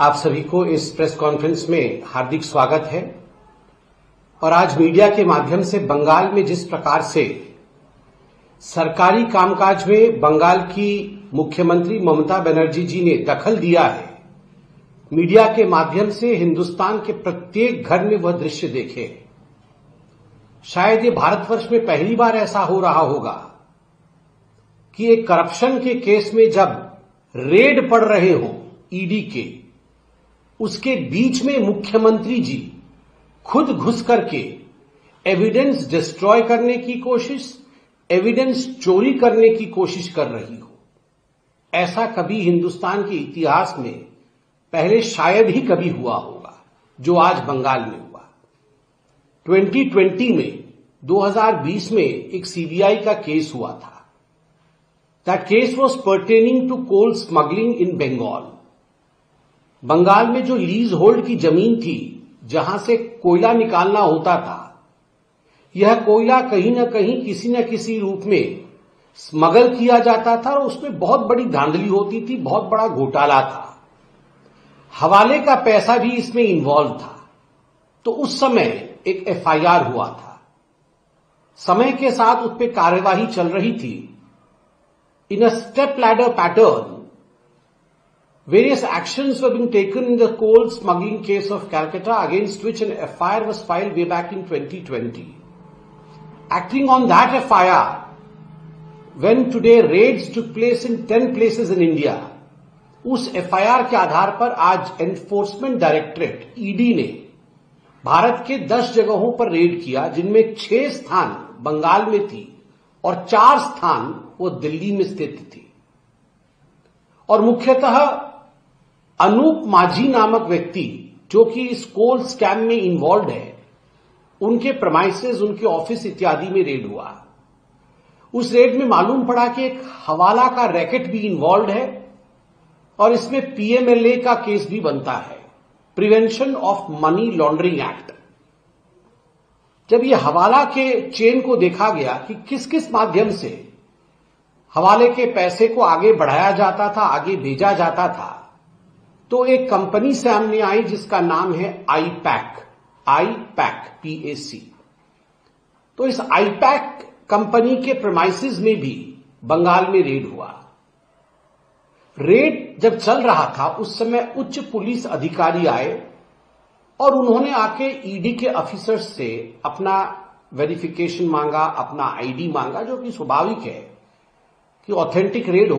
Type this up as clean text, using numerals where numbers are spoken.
आप सभी को इस प्रेस कॉन्फ्रेंस में हार्दिक स्वागत है। और आज मीडिया के माध्यम से बंगाल में जिस प्रकार से सरकारी कामकाज में बंगाल की मुख्यमंत्री ममता बनर्जी जी ने दखल दिया है, मीडिया के माध्यम से हिंदुस्तान के प्रत्येक घर में वह दृश्य देखे। शायद ये भारतवर्ष में पहली बार ऐसा हो रहा होगा कि एक करप्शन के केस में जब रेड पड़ रहे हों ईडी के, उसके बीच में मुख्यमंत्री जी खुद घुस करके एविडेंस डिस्ट्रॉय करने की कोशिश, एविडेंस चोरी करने की कोशिश कर रही हो। ऐसा कभी हिंदुस्तान के इतिहास में पहले शायद ही कभी हुआ होगा जो आज बंगाल में हुआ। 2020 में 2020 में एक सीबीआई का केस हुआ था। That case was pertaining to coal smuggling in Bengal. Bengal में जो लीज होल्ड की जमीन थी, जहां से कोयला निकालना होता था, यह कोयला कहीं ना कहीं किसी न किसी रूप में स्मगल किया जाता था और उसमें बहुत बड़ी धांधली होती थी, बहुत बड़ा घोटाला था। हवाले का पैसा भी इसमें इन्वॉल्व था। तो उस समय एक एफआईआर हुआ था। समय के साथ उस पर कार्यवाही चल रही थी। In a step ladder pattern, various actions were being taken in the coal smuggling case of Calcutta, against which an FIR was filed way back in 2020. Acting on that FIR, when today raids took place in 10 places in India, उस FIR के आधार पर आज enforcement directorate ED ने भारत के 10 जगहों पर red किया, जिनमें 6 स्थान बंगाल में थी और 4 स्थान वो दिल्ली में स्थित थी। और मुख्यतः अनूप माझी नामक व्यक्ति, जो कि इस कोल स्कैम में इन्वॉल्व है, उनके प्रमाइसेस, उनके ऑफिस इत्यादि में रेड हुआ। उस रेड में मालूम पड़ा कि एक हवाला का रैकेट भी इन्वॉल्व है और इसमें पीएमएलए का केस भी बनता है, prevention of money laundering act. जब ये हवाला के चेन को देखा गया कि किस किस माध्यम से हवाले के पैसे को आगे बढ़ाया जाता था, आगे भेजा जाता था, तो एक कंपनी सामने आई जिसका नाम है आईपैक, PAC। तो इस आईपैक कंपनी के प्रेमाइसेस में भी बंगाल में रेड हुआ। रेड जब चल रहा था, उस समय उच्च पुलिस अधिकारी आए और उन्होंने आके ईडी के ऑफिसर्स से अपना वेरिफिकेशन मांगा, अपना आईडी मांगा, जो कि स्वाभाविक है कि ऑथेंटिक रेड हो।